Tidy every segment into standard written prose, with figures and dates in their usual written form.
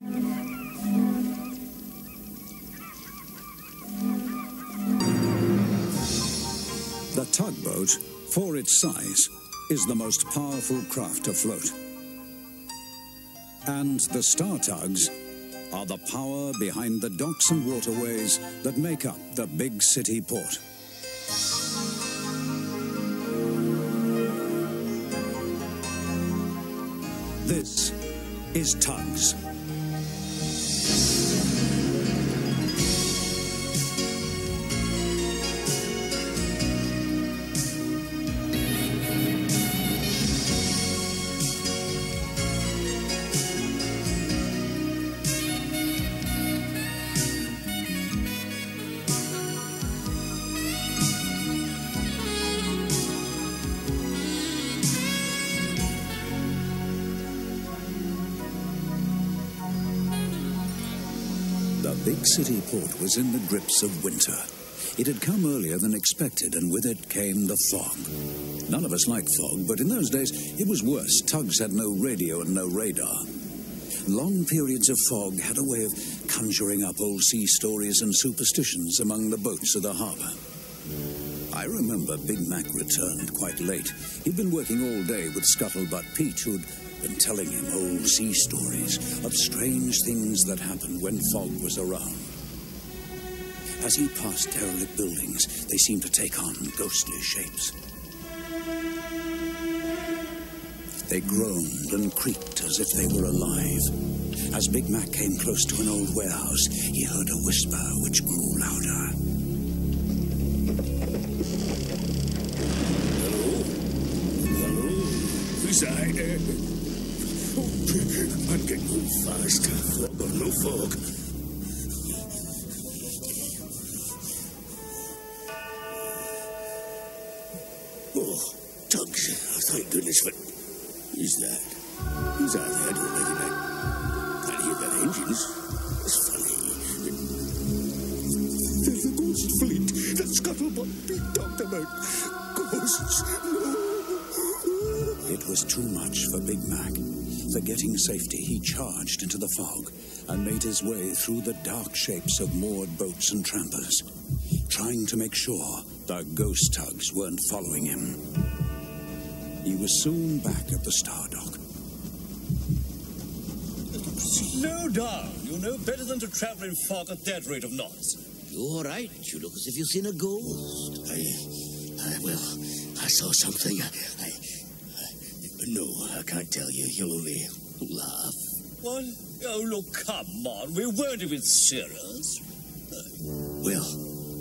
The tugboat, for its size, is the most powerful craft afloat. And the Star Tugs are the power behind the docks and waterways that make up the big city port. This is Tugs. The big city port was in the grips of winter. It had come earlier than expected, and with it came the fog. None of us liked fog, but in those days it was worse. Tugs had no radio and no radar. Long periods of fog had a way of conjuring up old sea stories and superstitions among the boats of the harbour. I remember Big Mac returned quite late. He'd been working all day with Scuttlebutt Pete, who'd been telling him old sea stories of strange things that happened when fog was around. As he passed derelict buildings, they seemed to take on ghostly shapes. They groaned and creaked as if they were alive. As Big Mac came close to an old warehouse, he heard a whisper which grew louder. Hello? Who's that? I'm getting home fast. Fog or no fog. Oh, Tugs. Thank goodness for... Who's that? Who's that? I don't recognize. Can't hear their engines. It's funny. There's the ghost fleet that Scuttlebutt Pete talked about. Ghosts. No. It was too much for Big Mac. Forgetting safety, he charged into the fog and made his way through the dark shapes of moored boats and trampers, trying to make sure the ghost tugs weren't following him. He was soon back at the Star Dock. Slow down. You know better than to travel in fog at that rate of knots. You're all right. You look as if you've seen a ghost. I saw something. No, I can't tell you. You'll only laugh. What? Oh, look, come on. We weren't even serious. Well,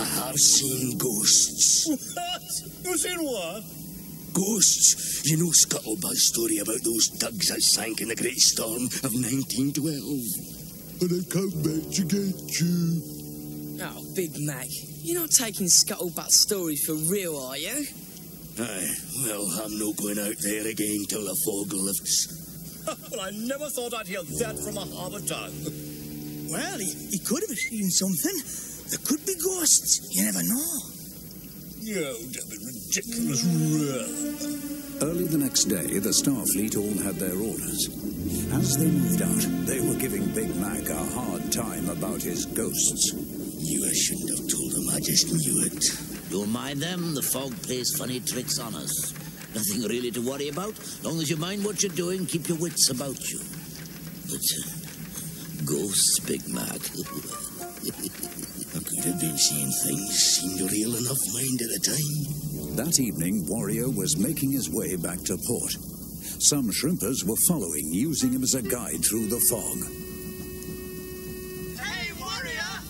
I have seen ghosts. What? You seen what? Ghosts. You know Scuttlebutt's story about those tugs that sank in the Great Storm of 1912. And they come back to get you. Oh, Big Mac, you're not taking Scuttlebutt's stories for real, are you? Aye, well, I'm not going out there again till the fog lifts. Well, I never thought I'd hear that from a harbour tug. Well, he could have seen something. There could be ghosts. You never know. You don't be ridiculous, really. Early the next day, the Starfleet all had their orders. As they moved out, they were giving Big Mac a hard time about his ghosts. You shouldn't have told him. I just knew it. Don't mind them. The fog plays funny tricks on us. Nothing really to worry about. Long as you mind what you're doing, keep your wits about you. But ghosts, Big Mac. I could have been seeing things seemed real enough, mind, at the time. That evening, Warrior was making his way back to port. Some shrimpers were following, using him as a guide through the fog. Hey, Warrior!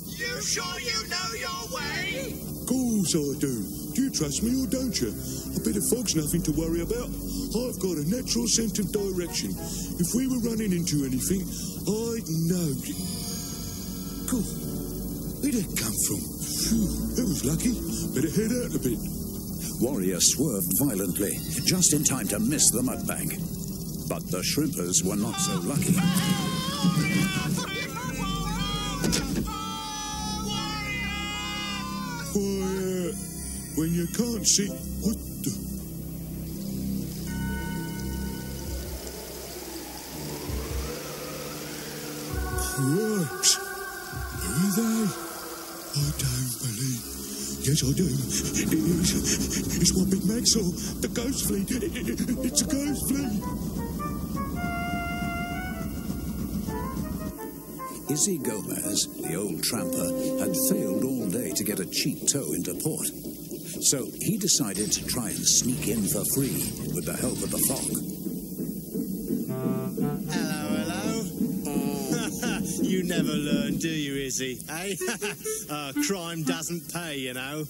You sure you know your way? Course I do. Do you trust me or don't you? A bit of fog's nothing to worry about. I've got a natural sense of direction. If we were running into anything, I'd know. Cool. Where'd it come from? Phew, it was lucky. Better head out a bit. Warrior swerved violently, just in time to miss the mudbank. But the shrimpers were not so lucky. Quiet. When you can't see... What the... Tramps. Are they? I don't believe. Yes, I do. It's what Big Mac saw. The ghost fleet. It's a ghost fleet. Izzy Gomez, the old tramper, had failed all day to get a cheap tow into port. So he decided to try and sneak in for free with the help of the fog. Hello. You never learn, do you, Izzy? Eh? Crime doesn't pay, you know.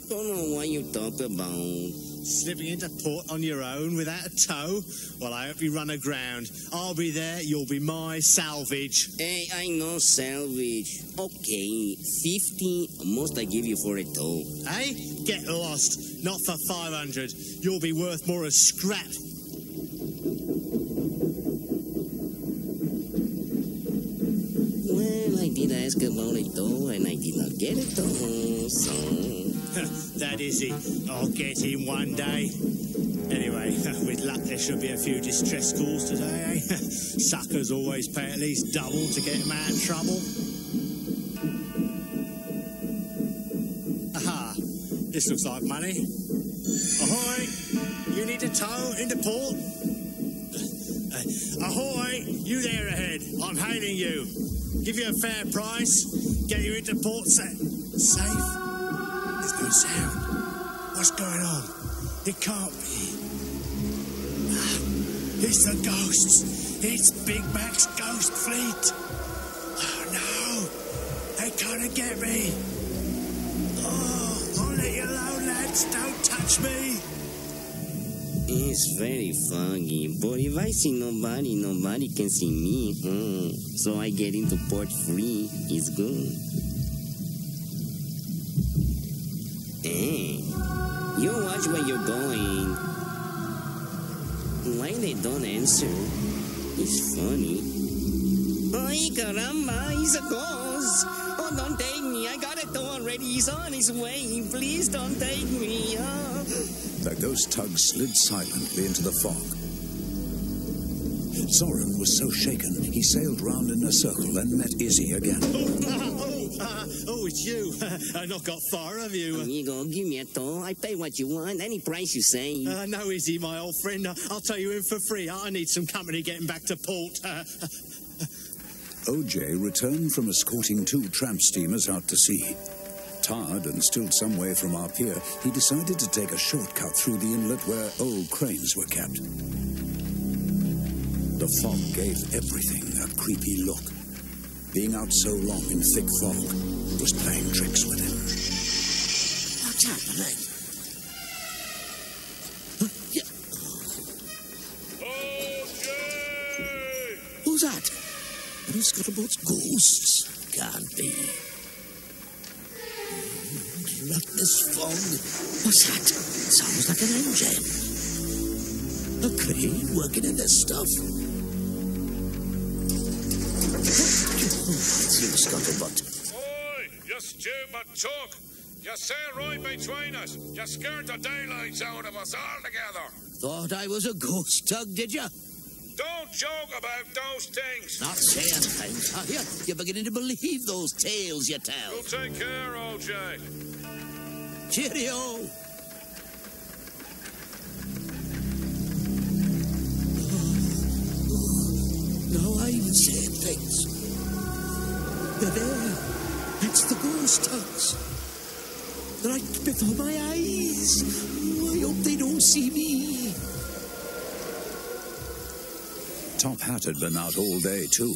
Don't know what you talk about. Slipping into port on your own without a tow? Well, I hope you run aground. I'll be there, you'll be my salvage. Hey, I know salvage. Okay, 50 most I give you for a tow. Hey, get lost. Not for 500. You'll be worth more as scrap. Well, I did ask about a tow and I did not get a tow, so... That is it. I'll get him one day. Anyway, with luck there should be a few distress calls today, eh? Suckers always pay at least double to get him out of trouble. Aha, this looks like money. Ahoy! You need a tow into port? Ahoy! You there ahead. I'm hailing you. Give you a fair price. Get you into port safe. There's no sound. What's going on? It can't be. It's the ghosts. It's Big Mac's ghost fleet. Oh no! They can't get me. Oh, I'll let you alone, lads. Don't touch me. It's very foggy, but if I see nobody, nobody can see me. So I get into port free. It's good. Hey, you watch where you're going. Why they don't answer? It's funny. Ay, caramba, he's a ghost. Oh, don't take me. I got it already. He's on his way. Please don't take me. Oh. The ghost tug slid silently into the fog. Zoran was so shaken, he sailed round in a circle and met Izzy again. Oh, it's you. Not got far, have you? Amigo, give me a tow. I pay what you want, any price you say. No, Izzy, my old friend. I'll tow you in for free. I need some company getting back to port. OJ returned from escorting 2 tramp steamers out to sea. Tired and still some way from our pier, he decided to take a shortcut through the inlet where old cranes were kept. The fog gave everything a creepy look. Being out so long in thick fog was playing tricks with him. What's happening? Who's that? Any scuttleboats? Ghosts? Can't be. Not this fog. What's that? Sounds like an engine. A crane working in this stuff. It's you, scuttlebutt. Oi, you stupid tug! You sail right between us. You scared the daylights out of us altogether. Thought I was a ghost tug, did ya? Don't joke about those things. Not saying things, are you? You're beginning to believe those tales you tell. You'll take care, OJ. Cheerio! Now I'm saying things. They're there. It's the ghost tugs. Right before my eyes. I hope they don't see me. Top Hat had been out all day, too.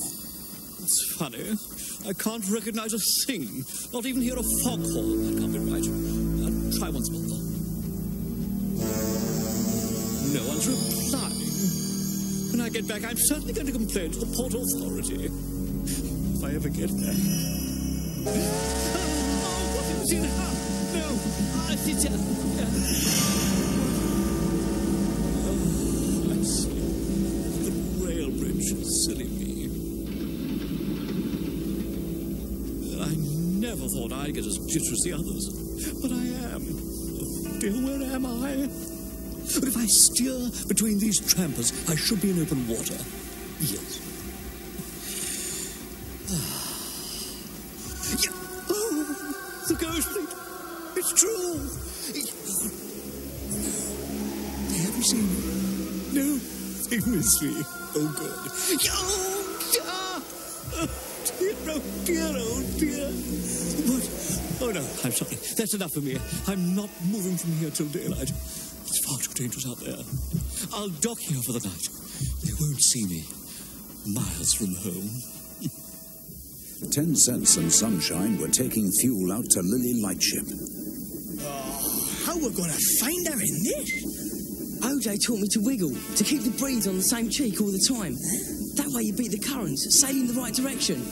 It's funny. I can't recognize a thing. Not even hear a foghorn. That can't be right. Try once more. No one's replying. When I get back, I'm certainly going to complain to the Port Authority. If I ever get there. Oh, what is it? No, I see. I see. The rail bridge. Silly me. I never thought I'd get as jittery as the others. But I am. Oh dear, where am I? But if I steer between these trampers, I should be in open water. Yes. ghost fleet. It's true. They haven't seen me. No, they miss me. Oh, God. Oh, dear, oh, dear. What? Oh, no, I'm sorry. That's enough for me. I'm not moving from here till daylight. It's far too dangerous out there. I'll dock here for the night. They won't see me. Miles from home. 10 Cents and Sunshine were taking fuel out to Lily Lightship. How we're going to find her in this? OJ taught me to wiggle, to keep the breeze on the same cheek all the time. That way you beat the currents, sailing the right direction.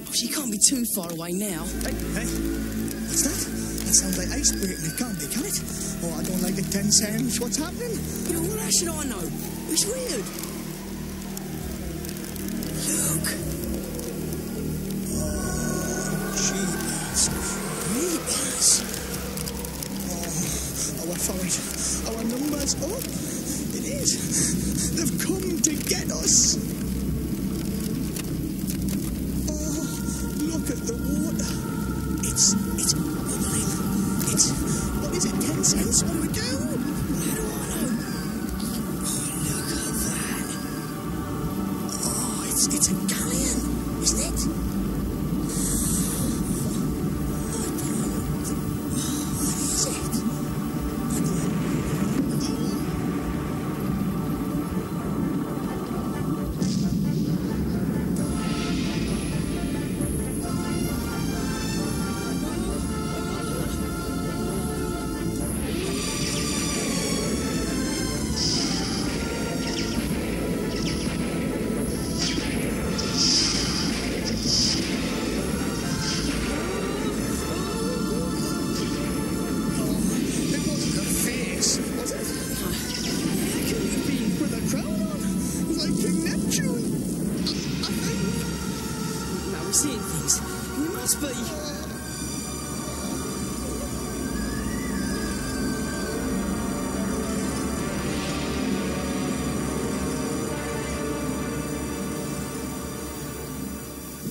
Oh, she can't be too far away now. Hey, what's that? That sounds like ice breaking. It can't be, can it? Oh, I don't like the 10 Cents. What's happening? You know, what else should I know? It's weird. Look. Jeepers. Oh, our forage, our numbers up. It is. They've come to get us. Oh, look at the water. It's bubbling. What is it, 10 Cents? What do we do? How do I know? Oh, look at that. Oh, it's a galleon, isn't it?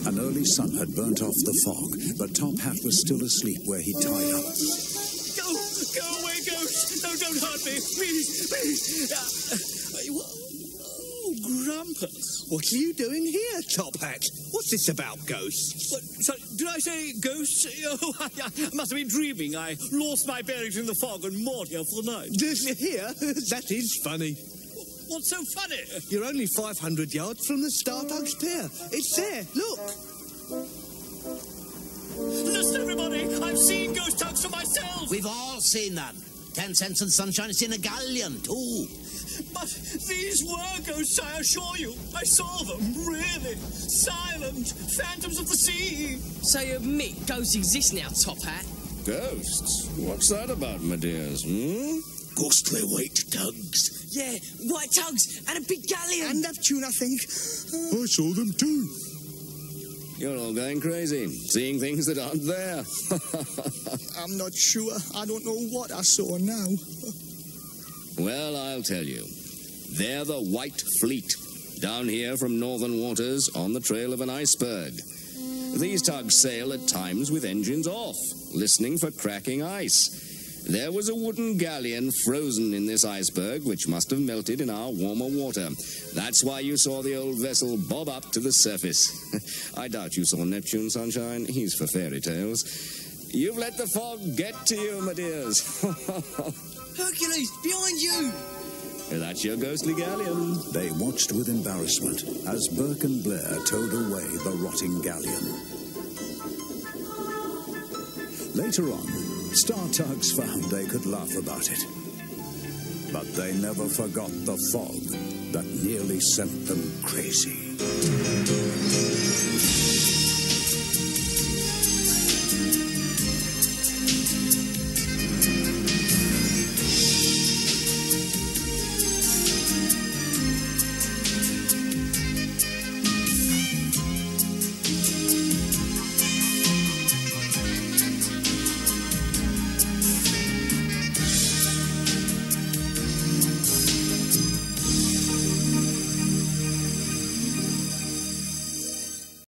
An early sun had burnt off the fog, but Top Hat was still asleep where he tied up. Go away, ghost. No, don't hurt me. Please. Oh, Grumpus. What are you doing here, Top Hat? What's this about, ghosts? What, sorry, did I say ghosts? Oh, I must have been dreaming. I lost my bearings in the fog and moored here for the night. Here? That is funny. What's so funny? You're only 500 yards from the Tugs Pier. It's there, look. Listen, everybody, I've seen ghost tugs for myself. We've all seen them. 10 Cents and Sunshine has seen a galleon, too. But these were ghosts, I assure you. I saw them, really. Silent, phantoms of the sea. So you admit ghosts exist now, Top Hat? Ghosts? What's that about, my dears, Ghostly white tugs. Yeah, white tugs and a big galleon. And Neptune, I think. I saw them too. You're all going crazy, seeing things that aren't there. I'm not sure. I don't know what I saw now. Well, I'll tell you. They're the White Fleet, down here from northern waters on the trail of an iceberg. These tugs sail at times with engines off, listening for cracking ice. There was a wooden galleon frozen in this iceberg, which must have melted in our warmer water. That's why you saw the old vessel bob up to the surface. I doubt you saw Neptune, Sunshine. He's for fairy tales. You've let the fog get to you, my dears. Hercules, behind you! That's your ghostly galleon. They watched with embarrassment as Burke and Blair towed away the rotting galleon. Later on, Star Tugs found they could laugh about it. But they never forgot the fog that nearly sent them crazy.